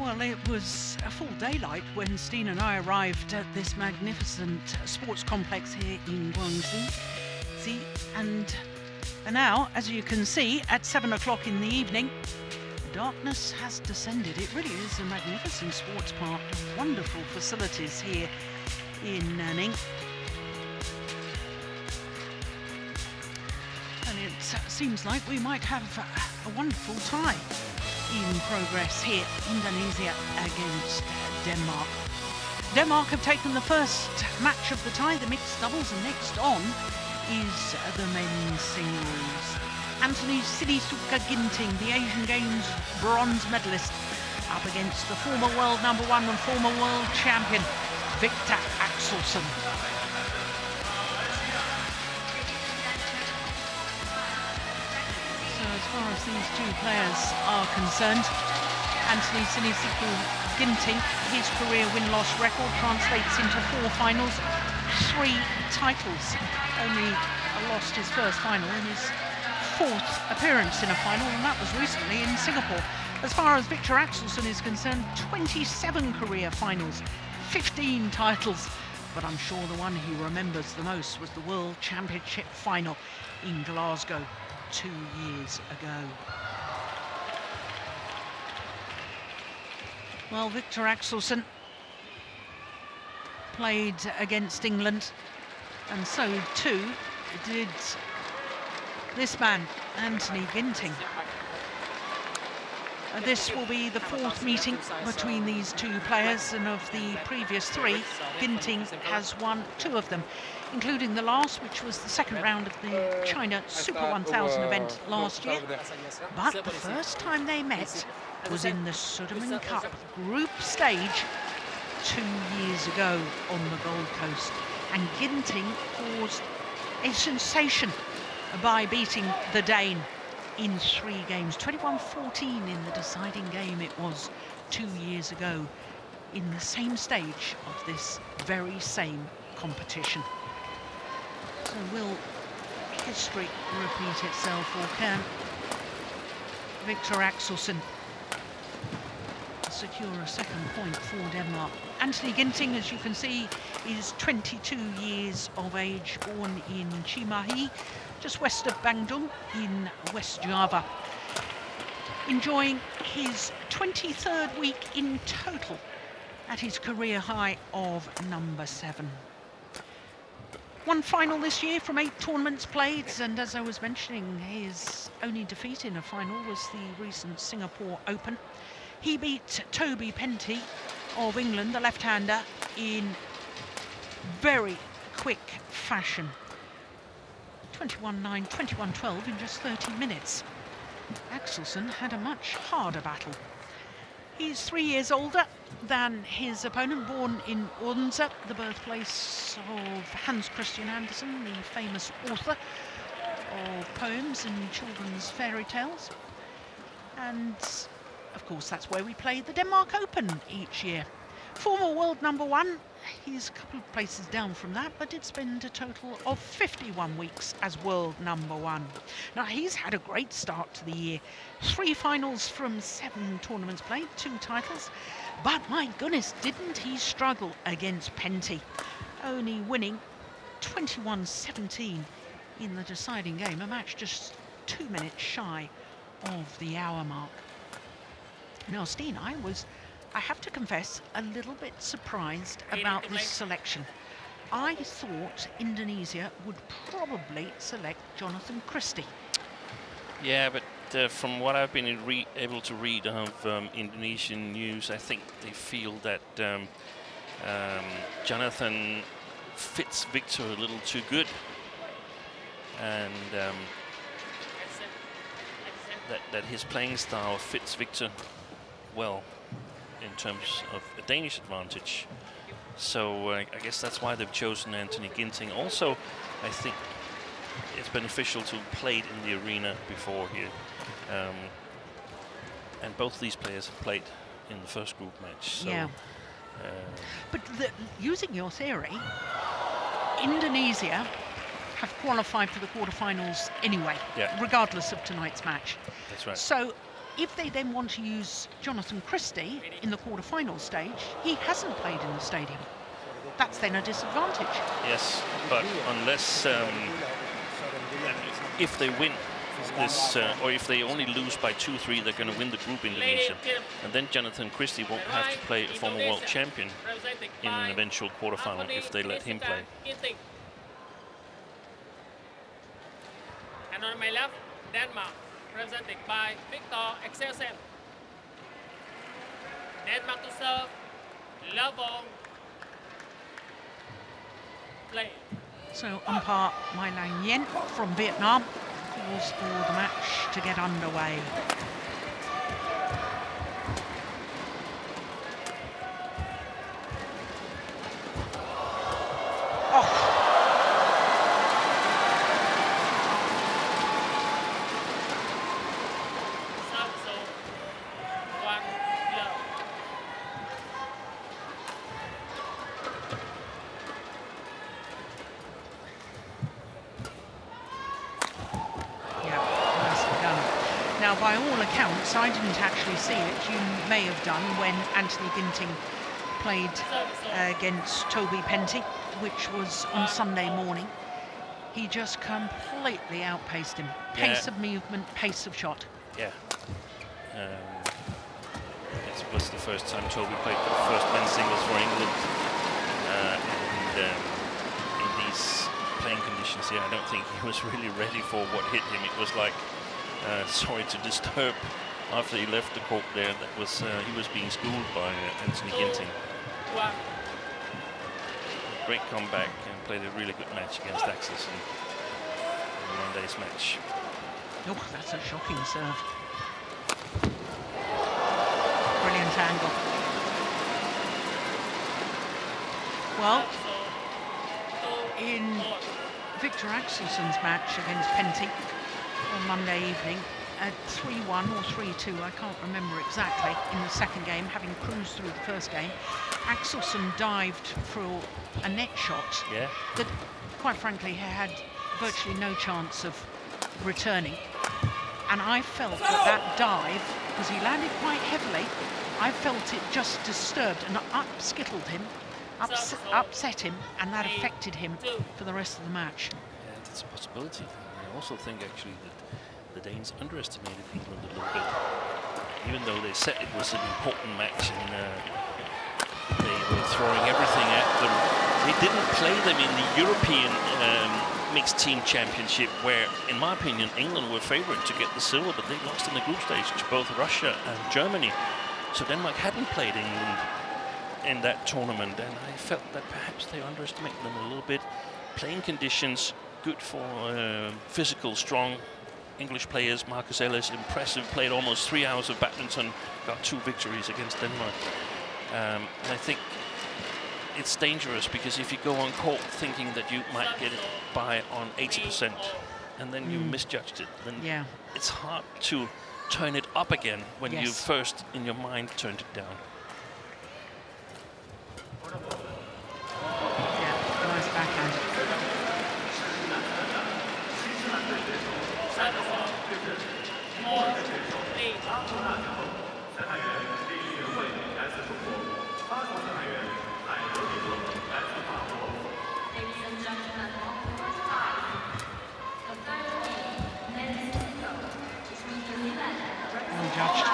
Well, it was a full daylight when Steen and I arrived at this magnificent sports complex here in Guangzhou. And now, as you can see, at 7 o'clock in the evening, darkness has descended. It really is a magnificent sports park, wonderful facilities here in Nanning. And it seems like we might have a wonderful tie in progress here, Indonesia against Denmark. Denmark have taken the first match of the tie, the mixed doubles, and next on is the men's singles. Anthony Sinisuka GINTING, the Asian Games bronze medalist, up against the former world number one and former world champion, Viktor AXELSEN. As far as these two players are concerned, Anthony Sinisuka GINTING, his career win-loss record translates into 4 finals, 3 titles. Only lost his first final in his 4th appearance in a final, and that was recently in Singapore. As far as Viktor AXELSEN is concerned, 27 career finals, 15 titles, but I'm sure the one he remembers the most was the World Championship final in Glasgow 2 years ago. Well, Viktor AXELSEN played against England, and so too did this man, Anthony GINTING. This will be the 4th meeting between these two players, and of the previous 3, GINTING has won 2 of them, including the last, which was the second round of the China Super 1000 event last year. But the first time they met was in the Sudirman Cup group stage 2 years ago on the Gold Coast, and GINTING caused a sensation by beating the Dane in 3 games. 21-14 in the deciding game it was 2 years ago in the same stage of this very same competition. So will history repeat itself, or can Viktor AXELSEN secure a second point for Denmark? Anthony GINTING, as you can see, is 22 years of age, born in Cimahi, just west of Bandung in West Java. Enjoying his 23rd week in total at his career high of number 7. 1 final this year from 8 tournaments played, and as I was mentioning, his only defeat in a final was the recent Singapore Open. He beat Toby Penty of England, the left-hander, in very quick fashion. 21-9, 21-12 in just 30 minutes. AXELSEN had a much harder battle. He's 3 years older than his opponent, born in Odense, the birthplace of Hans Christian Andersen, the famous author of poems and children's fairy tales. And of course, that's where we play the Denmark Open each year. Former world number 1, he's a couple of places down from that, but did spend a total of 51 weeks as world number 1. Now, he's had a great start to the year. 3 finals from 7 tournaments played, 2 titles. But my goodness, didn't he struggle against Penty, only winning 21-17 in the deciding game, a match just 2 minutes shy of the hour mark. Now, Steen, I have to confess, a little bit surprised about this selection. I thought Indonesia would probably select Jonathan Christie. Yeah, but from what I've been able to read of Indonesian news, I think they feel that Jonathan fits Viktor a little too good, and that his playing style fits Viktor well in terms of a Danish advantage. So I guess that's why they've chosen Anthony GINTING. Also, I think it's beneficial to have played in the arena before here. And both these players have played in the first group match. So, yeah. But using your theory, Indonesia have qualified for the quarterfinals anyway, yeah, regardless of tonight's match. That's right. So if they then want to use Jonathan Christie in the quarter-final stage, he hasn't played in the stadium. That's then a disadvantage. Yes, but unless if they win this, or if they only lose by 2-3, they're going to win the group Indonesia, and then Jonathan Christie won't have to play a former world champion in an eventual quarterfinal if they let him play. And on my left, Denmark, represented by Viktor AXELSEN. Denmark to serve, level, play. So umpire Mai Lang Yen from Vietnam calls for the match to get underway. Oh. Now, by all accounts, I didn't actually see it. You may have done when Anthony Ginting played against Toby Penty, which was on Sunday morning. He just completely outpaced him. Pace of movement, pace of shot. Yeah. It was the first time Toby played the first men's singles for England. And in these playing conditions, I don't think he was really ready for what hit him. It was like, sorry to disturb after he left the court there. That was he was being schooled by Anthony Ginting. Great comeback and played a really good match against AXELSEN in Monday's match. Oh, that's a shocking serve. Brilliant angle. Well, in Viktor AXELSEN's match against Penty on Monday evening, at 3-1 or 3-2, I can't remember exactly, in the second game, having cruised through the first game, AXELSEN dived for a net shot that, quite frankly, had virtually no chance of returning. And I felt that dive, because he landed quite heavily, I felt it just disturbed and upskittled him, upset him, and that affected him for the rest of the match. Yeah, that's a possibility. I also think, actually, that the Danes underestimated England a little bit, even though they said it was an important match and they were throwing everything at them. They didn't play them in the European mixed team championship, where, in my opinion, England were favourite to get the silver, but they lost in the group stage to both Russia and Germany. So Denmark hadn't played England in that tournament, and I felt that perhaps they underestimated them a little bit. Playing conditions good for physical, strong English players. Marcus Ellis, impressive, played almost 3 hours of badminton, got 2 victories against Denmark. And I think it's dangerous, because if you go on court thinking that you might get it by on 80% and then you misjudged it, then it's hard to turn it up again when you first in your mind turned it down. Yeah, nice backhand. Well judged.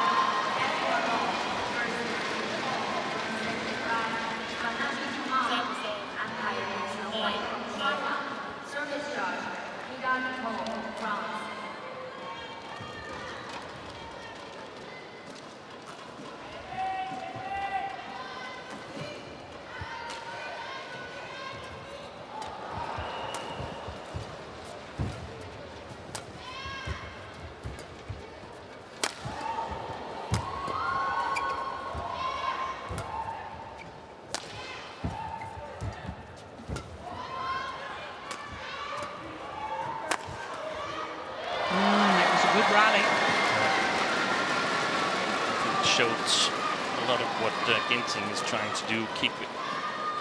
Showed a lot of what Ginting is trying to do, keep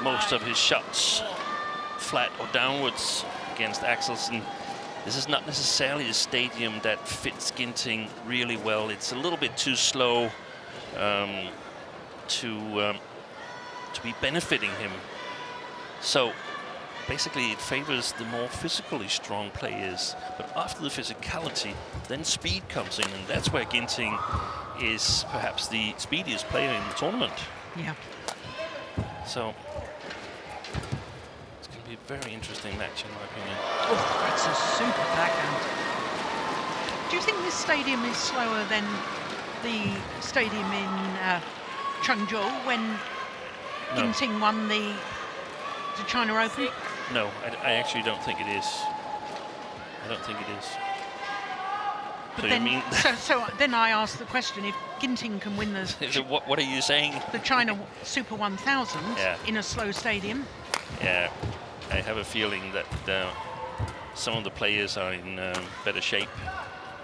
most of his shots flat or downwards against AXELSEN. this is not necessarily a stadium that fits Ginting really well. It's a little bit too slow to be benefiting him. So basically it favors the more physically strong players, but after the physicality, then speed comes in, and that's where Ginting is perhaps the speediest player in the tournament. Yeah. So it's going to be a very interesting match, in my opinion. Oh, that's a super backhand. Do you think this stadium is slower than the stadium in Changzhou when Ginting won the China Open? No, I actually don't think it is. I don't think it is. But So then, you mean so then I ask the question: if Ginting can win the so what are you saying? the China Super 1000 Yeah. in a slow stadium? Yeah, I have a feeling that some of the players are in better shape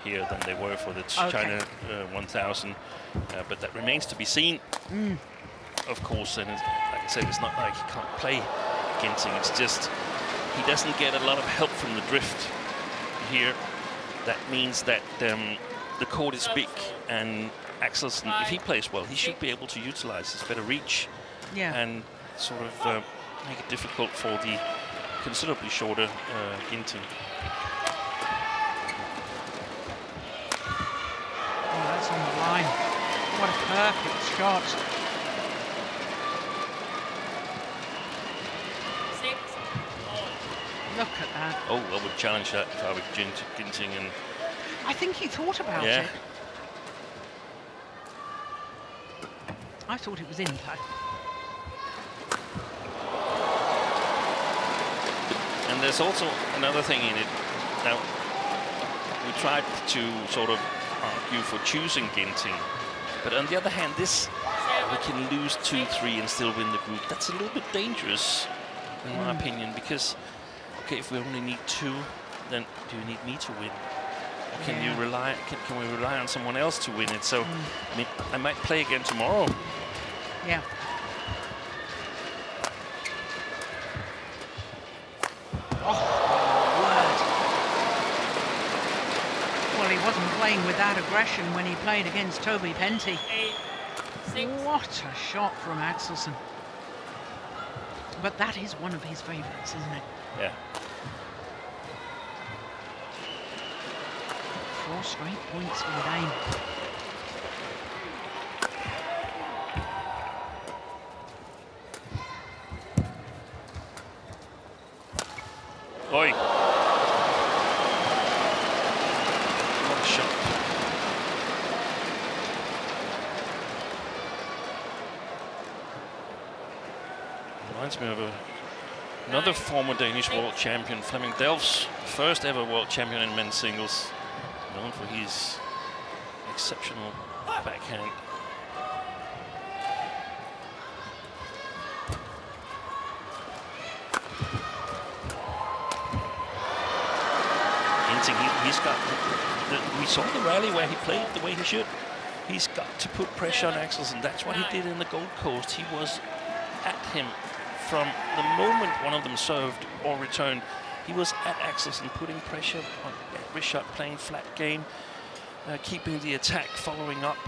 here than they were for the China 1000, but that remains to be seen. Of course, and like I said, it's not like he can't play Ginting. It's just he doesn't get a lot of help from the drift here. That means that the court is big, and AXELSEN, if he plays well, he should be able to utilize his better reach and sort of make it difficult for the considerably shorter Ginting. Oh, that's on the line. What a perfect shot. 6-all. Look at that. Oh, I would challenge that if I were Ginting, and I think he thought about yeah. it. I thought it was in play. And there's also another thing in it. Now, we tried to sort of argue for choosing Ginting, but on the other hand, this we can lose 2-3 and still win the group. That's a little bit dangerous, in my opinion, because okay, if we only need 2, then do you need me to win? Or can you rely? Can we rely on someone else to win it? So, I mean, I might play again tomorrow. Yeah. Oh, word. Well, he wasn't playing with that aggression when he played against Toby Penty. 8-6. What a shot from AXELSEN. But that is one of his favourites, isn't it? Yeah. 4 straight points for the Dane. Oi. What a shot. Reminds me of another former Danish world champion, Flemming Delfs, first ever world champion in men's singles, known for his exceptional backhand. He's got, we saw the rally where he played the way he should. He's got to put pressure on AXELSEN. That's what he did in the Gold Coast. He was at him from the moment one of them served or returned. He was at AXELSEN, putting pressure on every shot, playing flat game, keeping the attack, following up,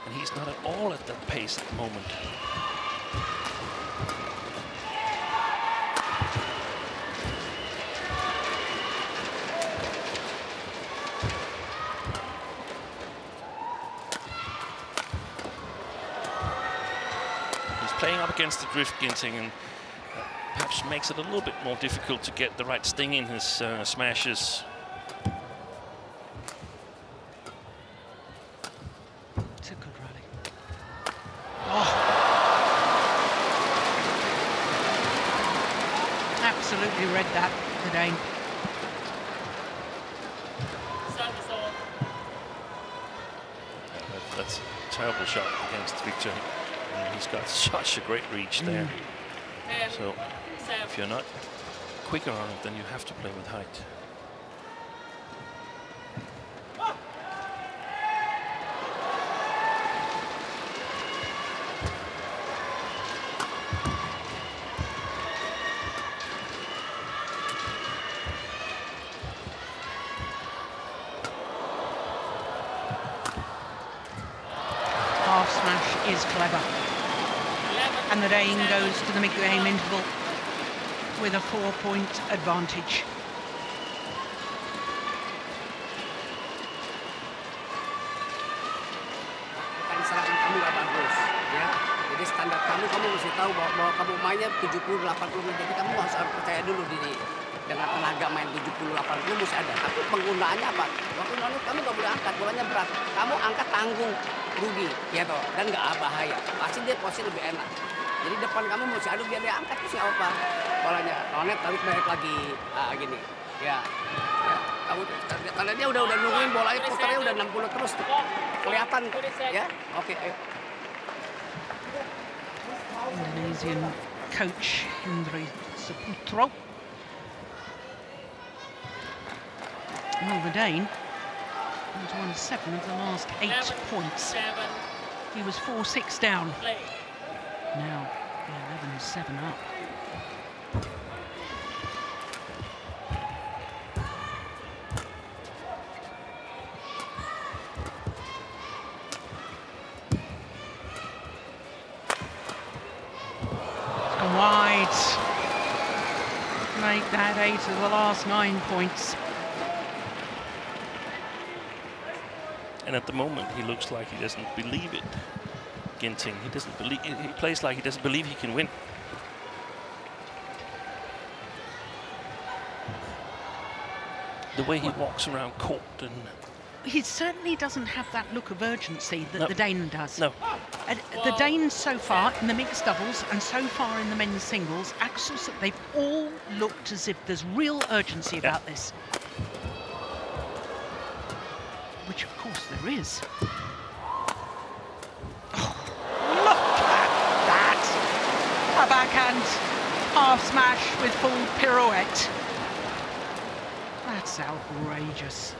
and he's not at all at that pace at the moment. Playing up against the drift Ginting, and perhaps makes it a little bit more difficult to get the right sting in his smashes. It's a good rally. Oh. Absolutely read that, the Dane. That's a terrible shot against Viktor. He's got such a great reach there. So if you're not quicker on it, then you have to play with height. is clever. 11, And the Dane 7, goes to the mid-game interval with a 4-point advantage. Tadi serangan kamu gak bagus, ya. Jadi standar kamu mesti tahu bahwa kamu mainnya 70-80 menit. Jadi kamu harus percaya dulu diri. Dengan tenaga main 70-80 mesti ada. Tapi penggunaannya apa? Waktu nonton kamu gak boleh angkat, bolanya berat. Kamu angkat tanggung, rugi, ya toh. Dan gak bahaya. Pasti dia posisi lebih enak. Jadi depan kamu mesti adu biar dia angkat terus apa? Bolanya nonet tarik balik lagi, gini. Ya. Kamu karena dia udah nungguin bolanya putarnya udah 60 terus tuh. Kelihatan ya. Oke, ayo. Indonesian coach Hendry Saputro. Well, the Dane has won 7 of the last 8 points. 7, He was 4-6 down. play. Now 11-7 up. It's gone wide. Make that 8 of the last 9 points. And at the moment, he looks like he doesn't believe it. Ginting, he doesn't believe. He plays like he doesn't believe he can win. The way he walks around court and He certainly doesn't have that look of urgency that the Dane does. no, And the Danes so far in the mixed doubles and so far in the men's singles, AXELSEN, they've all looked as if there's real urgency about this. Which of course there is. Oh, look at that! A backhand half smash with full pirouette. That's outrageous.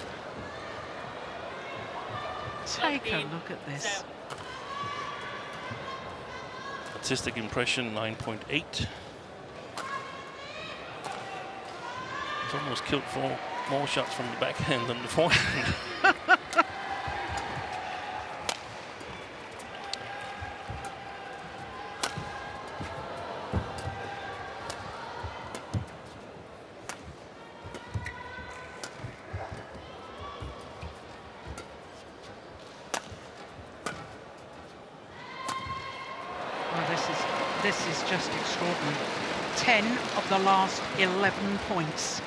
Take a look at this. artistic impression 9.8. He's almost killed 4 more shots from the backhand than the forehand. This is just extraordinary. 10 of the last 11 points.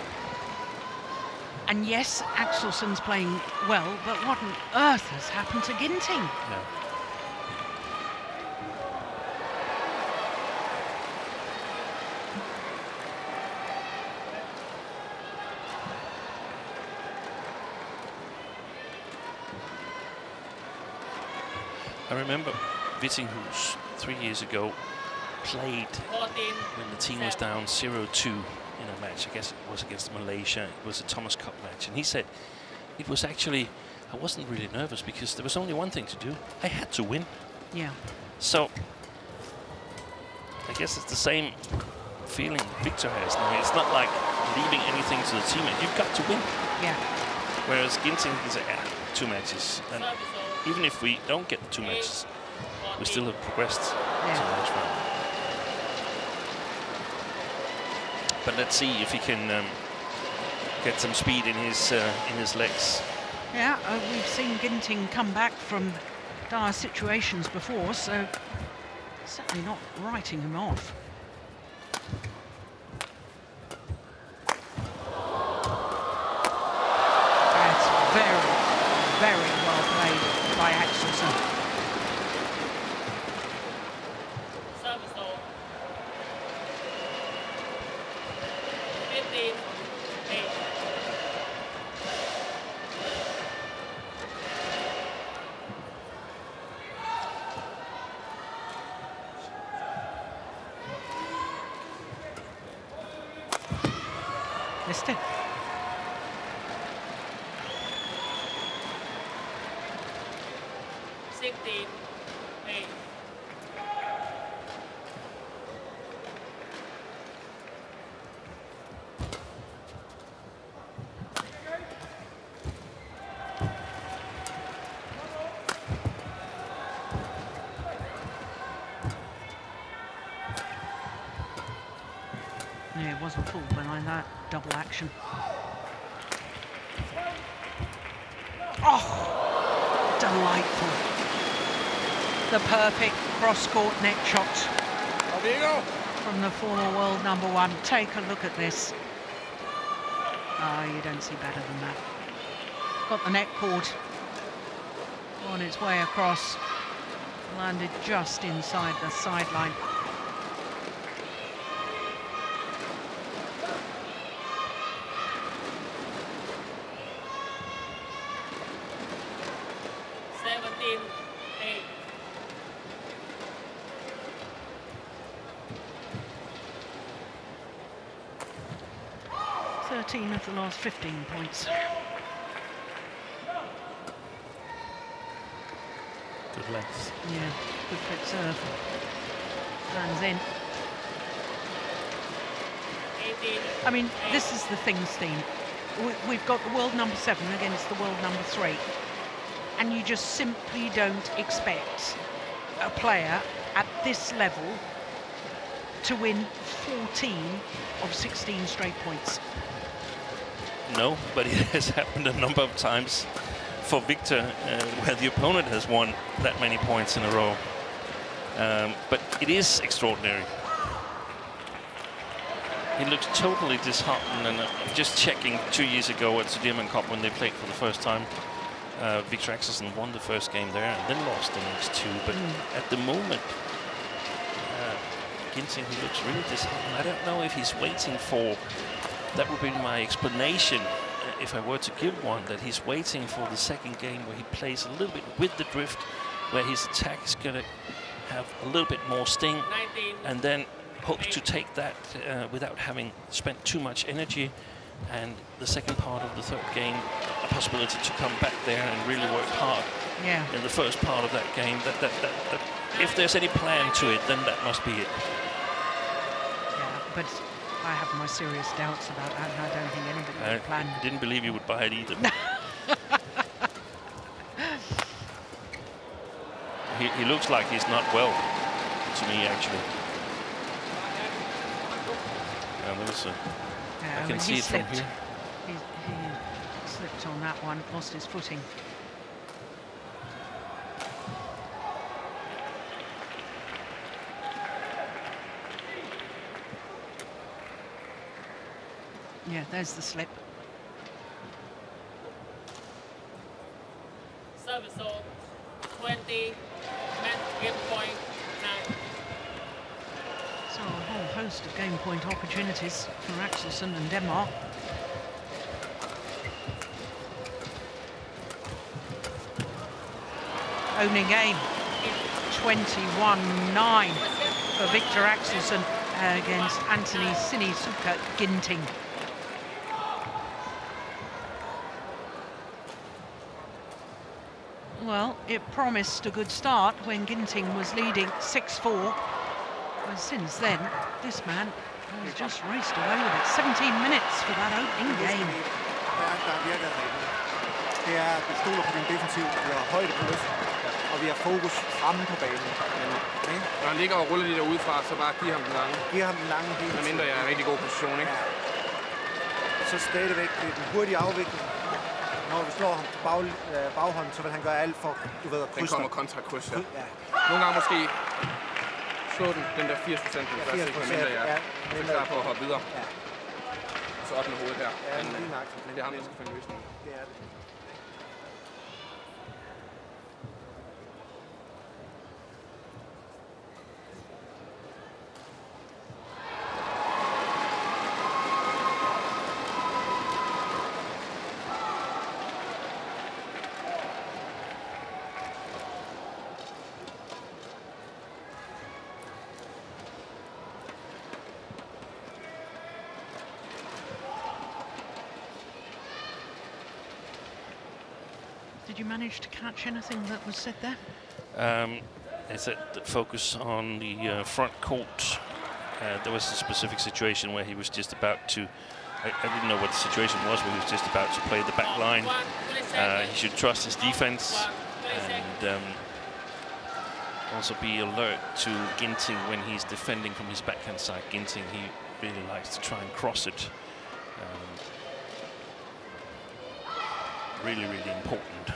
And yes, AXELSEN's playing well, but what on earth has happened to Ginting? Yeah. I remember Vittinghus 3 years ago played 14, when the team was down 0-2 in a match. I guess it was against Malaysia. It was a Thomas Cup match, and he said it was actually, I wasn't really nervous because there was only one thing to do. I had to win. Yeah. So I guess it's the same feeling Viktor has now. It's not like leaving anything to the teammate. You've got to win. Yeah. Whereas Ginting can say, 2 matches, and service over, even if we don't get the 2 matches, we still have progressed to the next round. But let's see if he can get some speed in his legs. Yeah, we've seen Ginting come back from dire situations before, so certainly not writing him off. That's very, very well played by AXELSEN. service over. 15, 8. Missed it. Sixteen, 8. doesn't fall behind that double action. Oh, delightful. The perfect cross-court net shot from the former world #1. Take a look at this. Ah, you don't see better than that. Got the net cord on its way across. Landed just inside the sideline. Of the last 15 points. Good length. Yeah, good fit serve. Hands in. I mean, this is the thing, Steen. We've got the world #7 against the world #3, and you just simply don't expect a player at this level to win 14 of 16 straight points. No, but it has happened a number of times for Viktor, where the opponent has won that many points in a row. But it is extraordinary. He looks totally disheartened, and just checking 2 years ago at the German Cup when they played for the first time, Viktor AXELSEN won the first game there and then lost the next two. But at the moment, GINTING, he looks really disheartened. I don't know if he's waiting for. That would be my explanation, if I were to give one, that he's waiting for the second game where he plays a little bit with the drift, where his attack is going to have a little bit more sting, and then hopes to take that without having spent too much energy. And the second part of the third game, a possibility to come back there and really work hard in the first part of that game. That if there's any plan to it, then that must be it. Yeah, but I have my serious doubts about that, and I don't think anybody would plan. I didn't believe you would buy it either. he looks like he's not well, to me, actually. I can see it from here. He slipped on that one, lost his footing. Yeah, there's the slip. Service all 20, match game point now. So a whole host of game point opportunities for AXELSEN and Denmark. Opening game, 21-9 for Viktor AXELSEN against Sinisuka GINTING. Well, it promised a good start when GINTING was leading 6-4. And since then, this man has just raced away with it. 17 minutes for that opening game. Det er, at vi stoler på din defensiv, vi har højde på luften, og vi har fokus fremme på banen. Når han ligger og ruller lige derudefra, så bare giv ham den lange. Giv ham den lange hele tiden. Medmindre jeg er i rigtig god position, ikke? Så stadigvæk den hurtige afvikling. Når vi slår ham på baghånden, så vil han gøre alt for, du ved, at krydse. Den kommer kontra-kryds, ja. Nogle gange måske slå den der 80%, medmindre jeg er klar på at hoppe videre. Ja. Så op med hovedet her. Ja, men det er ham, der skal finde løsning. Det er det. Did you manage to catch anything that was said there? I said focus on the front court. There was a specific situation where he was just about to. I didn't know what the situation was, but he was just about to play the back line. He should trust his defense and also be alert to GINTING when he's defending from his backhand side. GINTING, really likes to try and cross it. Really, really important.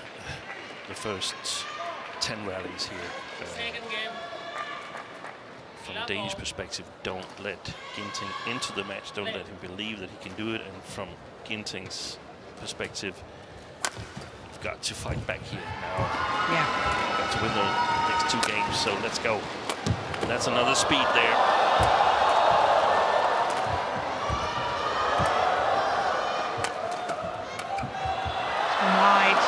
The first 10 rallies here. Second game. From a Danish perspective, don't let Ginting into the match. Don't let him believe that he can do it. And from Ginting's perspective, you've got to fight back here now. Yeah. You've got to win the next 2 games, so let's go. That's another speed there. Wide,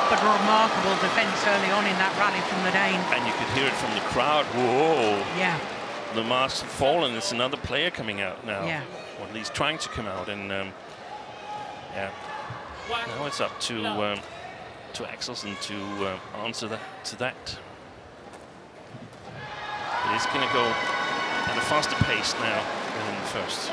but remarkable defence early on in that rally from the Dane. And you could hear it from the crowd. Whoa! Yeah. The mask had fallen. It's another player coming out now. Yeah. Or at least trying to come out. And yeah, now it's up to AXELSEN to answer to that. It is going to go at a faster pace now than in the first.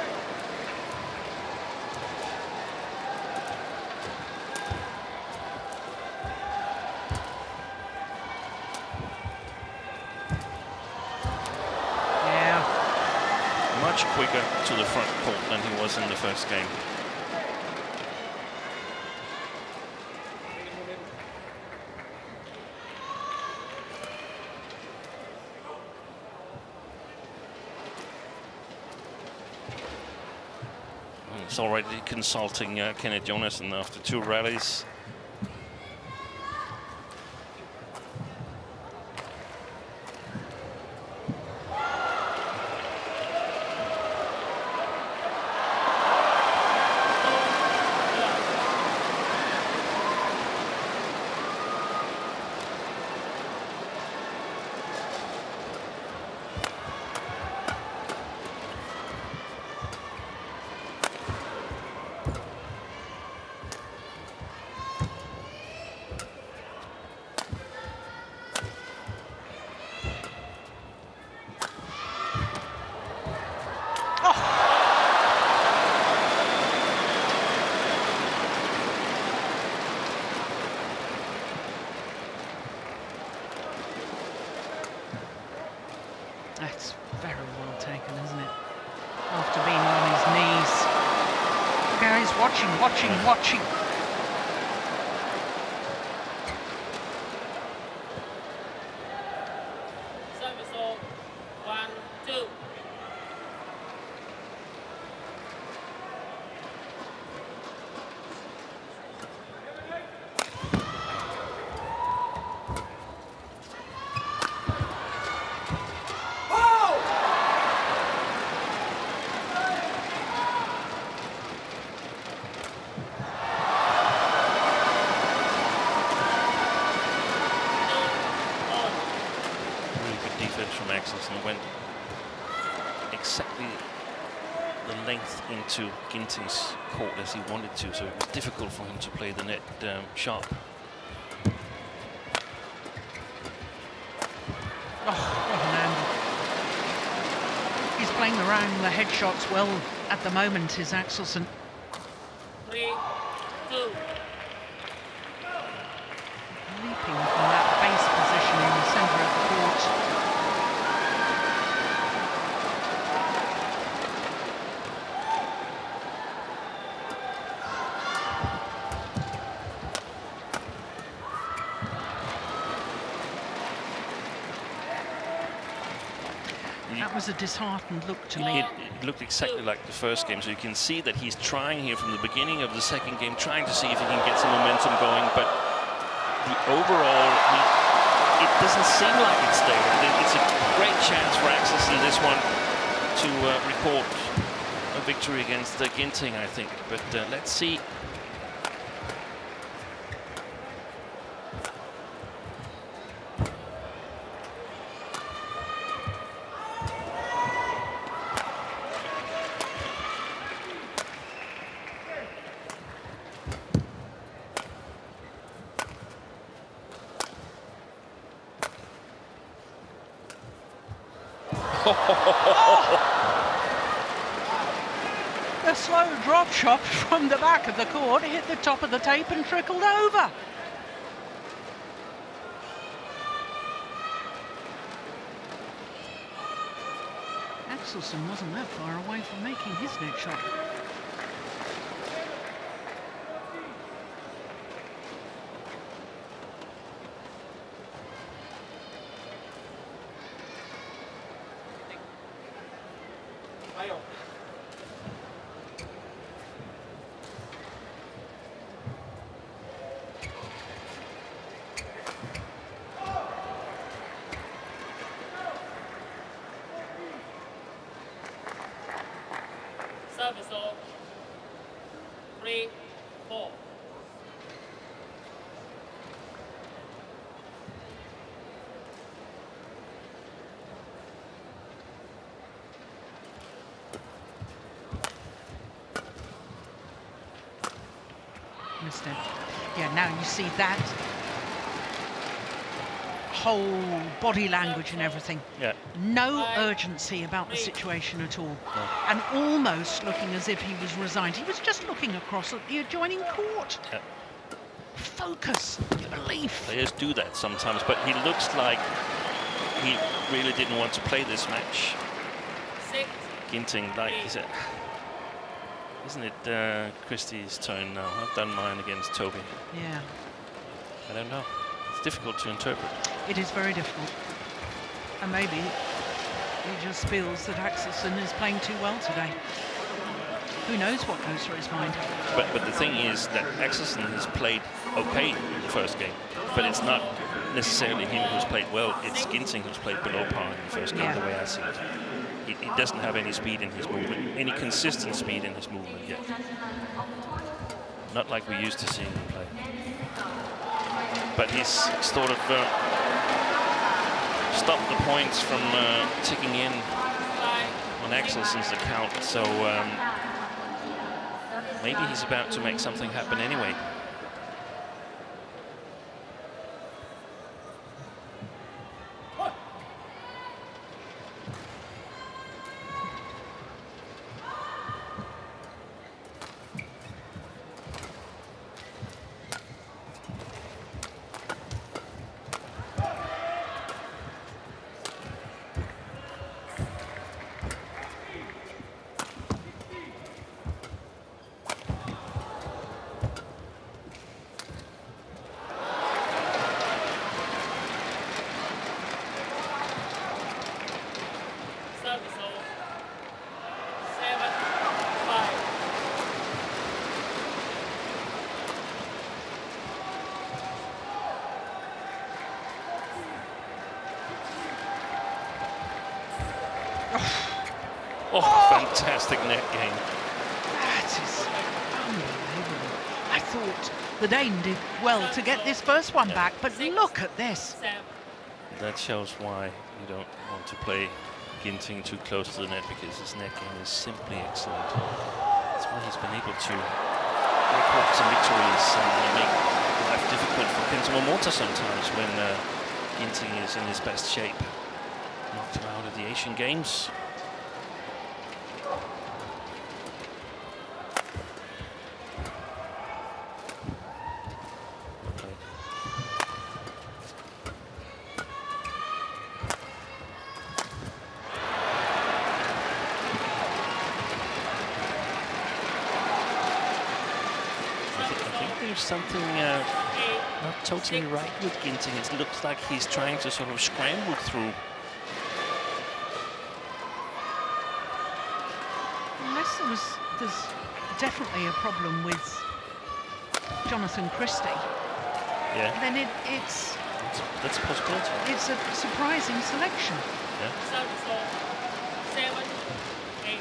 Much quicker to the front court than he was in the first game. And he's already consulting Kenneth Jonassen after 2 rallies. That's very well taken, isn't it? After being on his knees. Gary's watching. Service over. 1, 2. From AXELSEN went exactly the length into Ginting's court as he wanted to, so it was difficult for him to play the net sharp. Oh, what an angle. He's playing around the headshots well at the moment, is AXELSEN. 3, 2. Leaping from that base position in the centre of the court. That was a disheartened look to me. It looked exactly like the first game, so you can see that he's trying here from the beginning of the second game, trying to see if he can get some momentum going, but the overall, it doesn't seem like it's there. It's a great chance for AXELSEN, this one, to record a victory against Ginting, I think, but let's see. A slow drop shot from the back of the court hit the top of the tape and trickled over. Axelsen wasn't that far away from making his net shot. Service all. 3, 4. Missed it. Yeah, now you see that whole body language and everything. Yeah. No urgency about the situation at all. And almost looking as if he was resigned. He was just looking across at the adjoining court. Yeah. Focus, belief. Players do that sometimes, but he looks like he really didn't want to play this match. 6. Ginting, like he said. Isn't it Christie's turn now? I've done mine against Toby. Yeah. I don't know. It's difficult to interpret. It is very difficult. And maybe he just feels that Axelsen is playing too well today. Who knows what goes through his mind. But the thing is that Axelsen has played okay in the first game, but it's not necessarily him who's played well. It's Ginting who's played below par in the first game, the way I see it. He doesn't have any speed in his movement, any consistent speed in his movement yet. Not like we used to see him play. But he's sort of stopped the points from ticking in on Axelsen's account, so maybe he's about to make something happen anyway. Oh, fantastic net game. That is unbelievable. I thought the Dane did well to get this first one back, but look at this. That shows why you don't want to play Ginting too close to the net, because his net game is simply excellent. That's why he's been able to record some victories and make life difficult for Kento Momota sometimes when Ginting is in his best shape. Knocked him out of the Asian Games. Something not totally right with Ginting. It looks like he's trying to sort of scramble through. Unless there's definitely a problem with Jonathan Christie. Yeah. Then it's that's a possibility. It's a surprising selection. Yeah. 7, 8.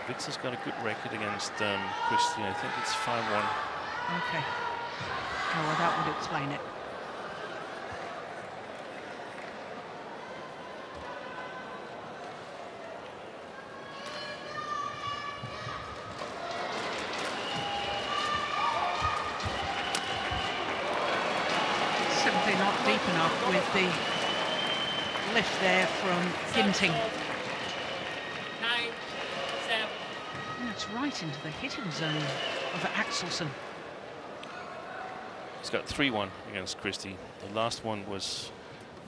Viktor's got a good record against Christie. I think it's 5-1. Okay. Oh, well, that would explain it. Simply not deep enough with the lift there from Ginting. 9, 7. And it's right into the hitting zone of Axelsen. He's got 3-1 against Christie. The last one was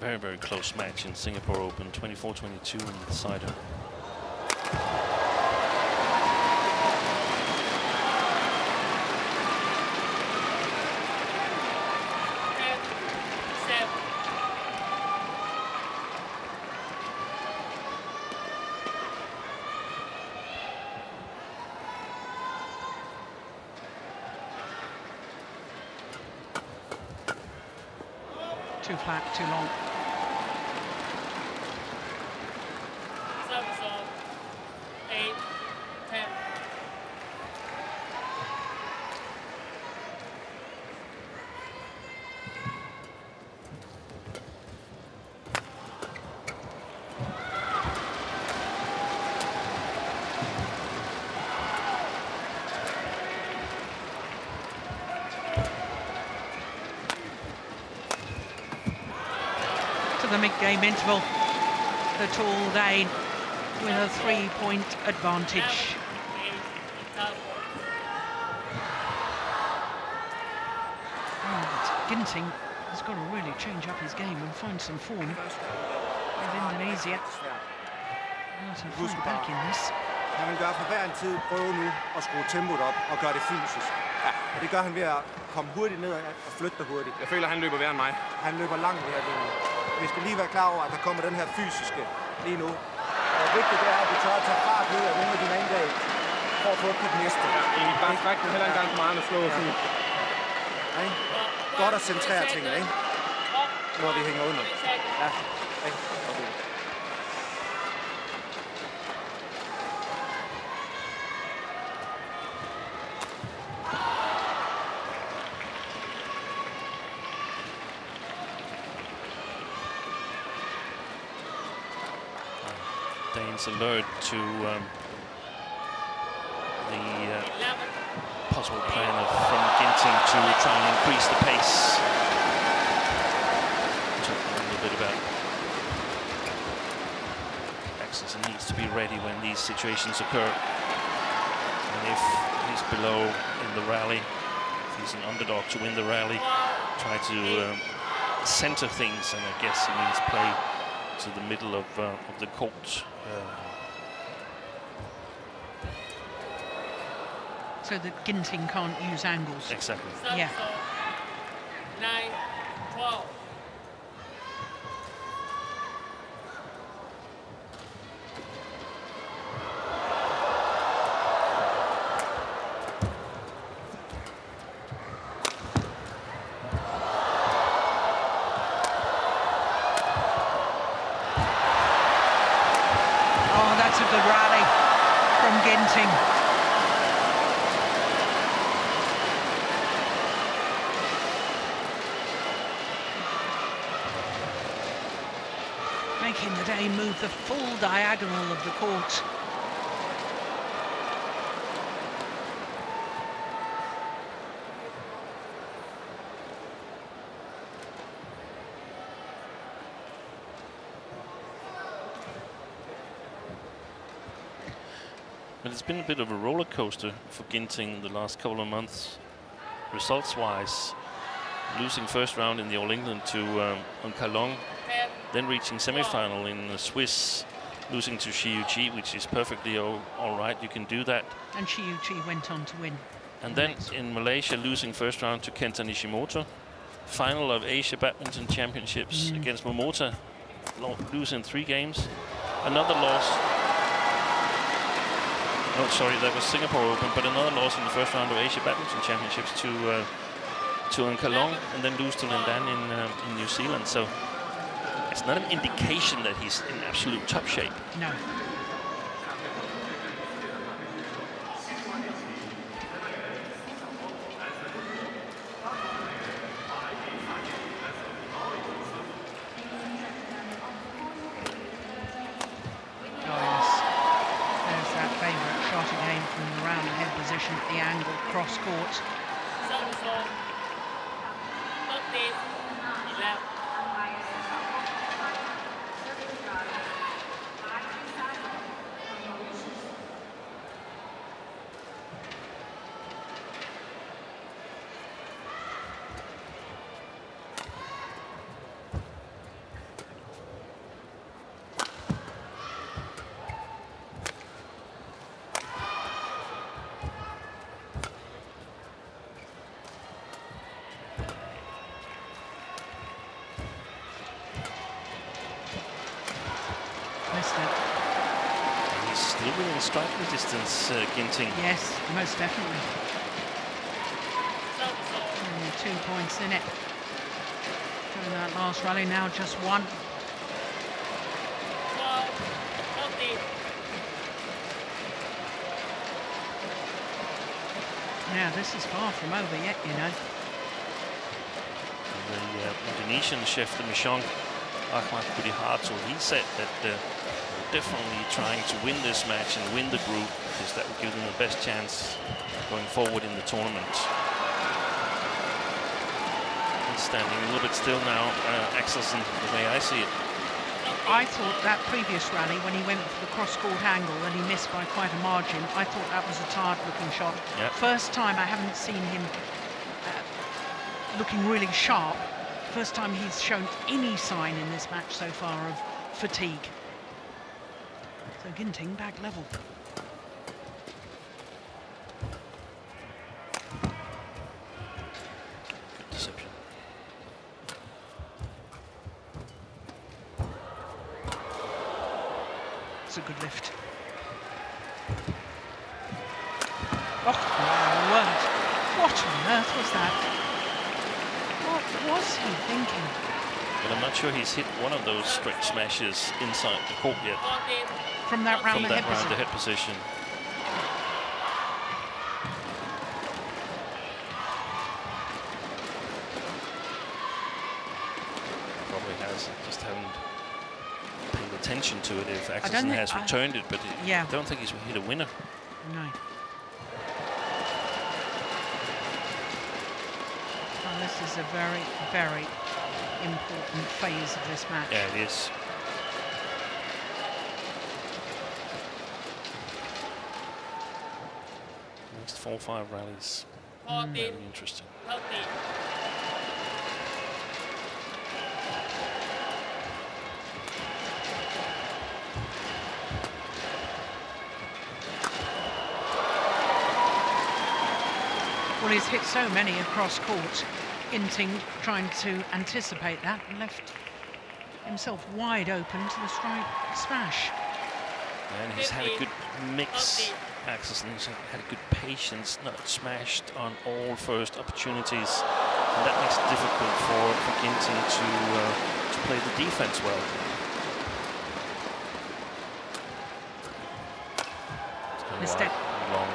very, very close match in Singapore Open, 24-22 in the decider. Too flat, too long. Service on 8, 10. The mid-game interval, the tall Dane with a 3-point advantage. And Ginting has got to really change up his game and find some form with Indonesia. To find back in this. Han vil gøre for hver en tid prøve nu at skrue tempoet op og gøre det fysisk. Ja. Og det gør han ved at komme hurtigt ned og flytte dig hurtigt. Jeg føler, han løber værre end mig. Han løber langt det her lige nu. Vi skal lige være klar over, at der kommer den her fysiske lige nu. Og vigtigt er, at du tør at tage fart ud af nogle af dine angreb for at få på den næste. Ja, egentlig bare strække den heller en gang for meget at slå sådan. Ja. Godt at centrere tingene, ikke? Når vi hænger under. Ja, okay. Danes alert to the possible plan from Ginting to try and increase the pace. Talking a little bit about AXELSEN needs to be ready when these situations occur. And if he's below in the rally, if he's an underdog to win the rally, try to center things, and I guess he means play to the middle of the court. So that Ginting can't use angles. Exactly. Yeah. 9, 12. Oh, that's a good rally from Ginting. Making the Dane move the full diagonal of the court. But it's been a bit of a roller coaster for Ginting the last couple of months, results-wise. Losing first round in the All England to Kalong, then reaching semi-final in the Swiss, losing to Chi, which is perfectly all right. You can do that. And Chi went on to win. And then in Malaysia, losing first round to Kenta Nishimoto. Final of Asia Badminton Championships against Momota, losing 3 games. Another loss. Oh, sorry, that was Singapore Open, but another loss in the first round of Asia Badminton Championships to Kalong, and then lose to Lindan in New Zealand. So it's not an indication that he's in absolute top shape. No. Position at the angle, cross court. He's still within striking distance, Ginting. Yes, most definitely. Serve Only 2 points in it. During that last rally, now just 1. 12, 40. Now, this is far from over yet, you know. The Indonesian chef, the Mishong, Ahmad Budiharto, he said that they're definitely trying to win this match and win the group, because that would give them the best chance going forward in the tournament. He's standing a little bit still now, Axelsen, the way I see it. I thought that previous rally, when he went for the cross-court angle and he missed by quite a margin, I thought that was a tired-looking shot. Yep. First time I haven't seen him looking really sharp. First time he's shown any sign in this match so far of fatigue. So Ginting back level. Good deception. It's a good lift. Oh, my word. What on earth was that? What was he thinking? But I'm not sure he's hit one of those stretch smashes inside the court yet. 14. From that round From the that head round, the position. head position. Probably has. Just haven't paid attention to it if Axelsen think- has returned it, but yeah. I don't think he's hit a winner. No. Well, this is a very, very important phase of this match. Yeah, it is. Next 4 or 5 rallies. 14, Very interesting. 30. Well, he's hit so many across court. Ginting trying to anticipate that and left himself wide open to the strike smash. And he's had a good mix. Axelsen has had a good patience, not smashed on all first opportunities. And that makes it difficult for Ginting to play the defense well. It's going Mistake. wide and long.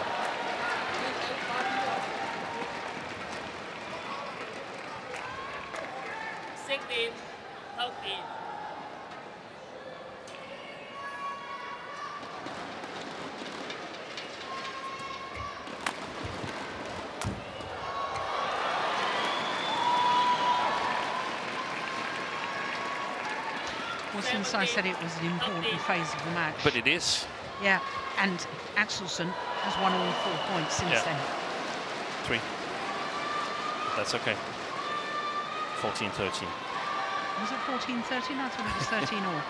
Well, since I said it was an important phase of the match. But it is. Yeah, and Axelsen has won all 4 points since Yeah. then. 3. That's okay. 14-13. Was it 14-13? I thought it was 13 all.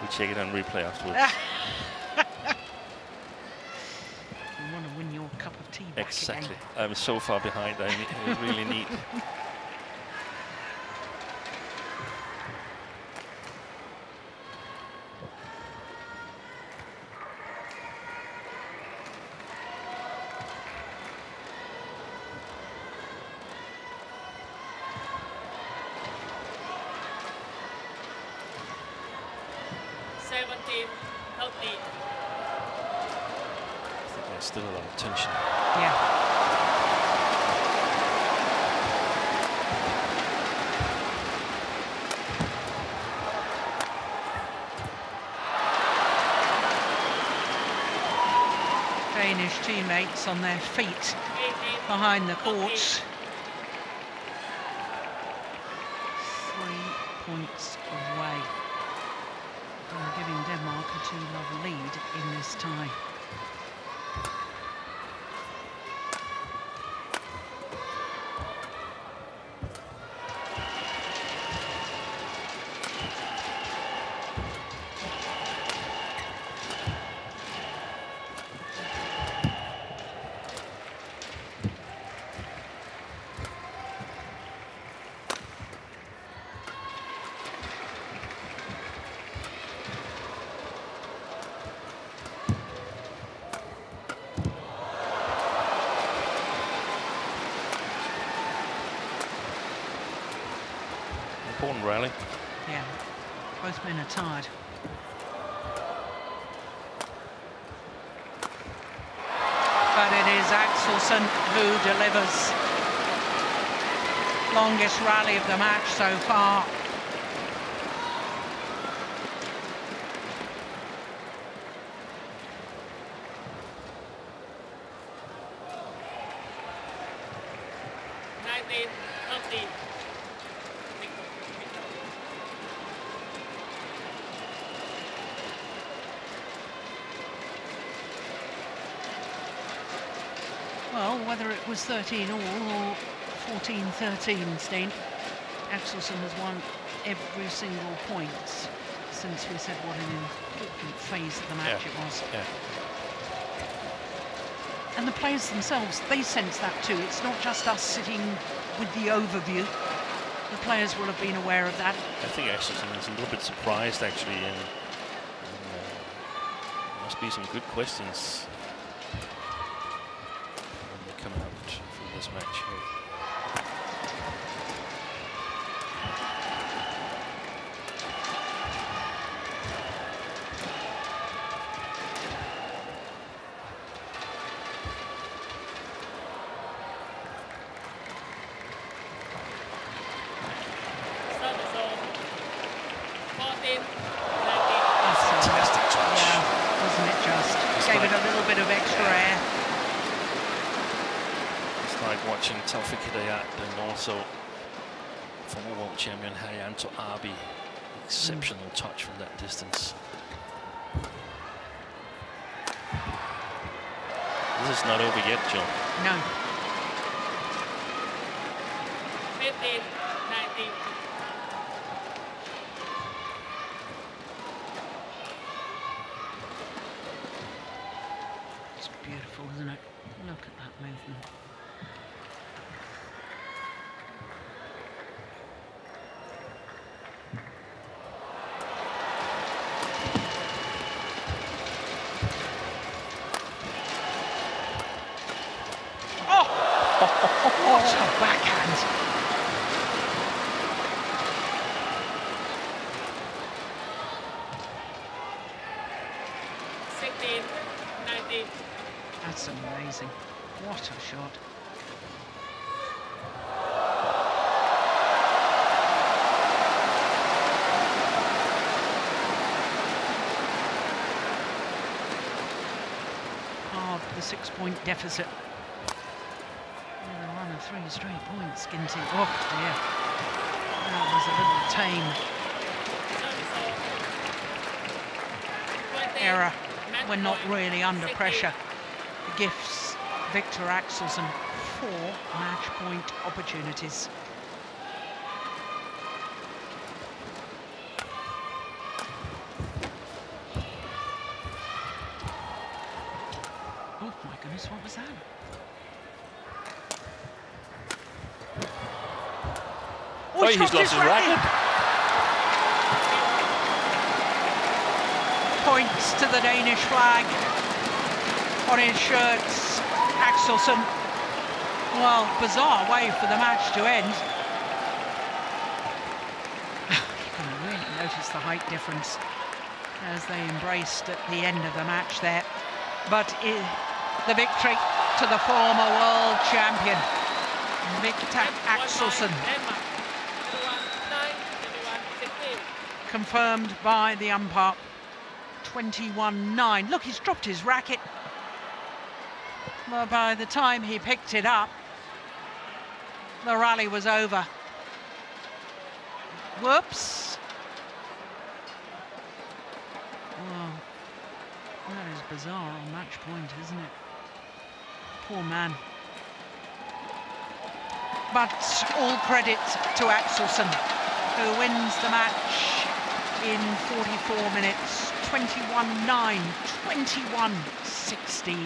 We check it on replay afterwards. You want to win your cup of tea back Exactly. again. I'm so far behind. I really need. There's still a lot of tension. Yeah. Danish teammates on their feet behind the courts. 3 points away. They're giving Denmark a 2-love lead in this tie. Both men are tired. But it is AXELSEN who delivers. Longest rally of the match so far. Well, whether it was 13 all or 14-13, Steen, AXELSEN has won every single point since we said what an important phase of the match it was. Yeah. And the players themselves, they sense that too. It's not just us sitting with the overview. The players will have been aware of that. I think AXELSEN is a little bit surprised actually, and must be some good questions when they come out from this match here. And also former world champion Haryanto Abi, exceptional touch from that distance. This is not over yet, John. No. 15, 19. It's beautiful, isn't it? Look at that movement. What a backhand! That's amazing. What a shot. Hard the 6-point deficit. 3 straight points, GINTING. Oh dear, that was a little tame. Error when not really under pressure. Gifts Viktor AXELSEN 4 match point opportunities. Oh my goodness, what was that? Oh, he's lost his racket. Points to the Danish flag on his shirts. AXELSEN. Well, bizarre way for the match to end. You can really notice the height difference as they embraced at the end of the match there. But the victory to the former world champion, Viktor AXELSEN. Confirmed by the umpire. 21-9. Look, he's dropped his racket. Well, by the time he picked it up, the rally was over. Whoops. Well, that is bizarre on match point, isn't it? Poor man. But all credit to AXELSEN, who wins the match in 44 minutes, 21-9, 21-16.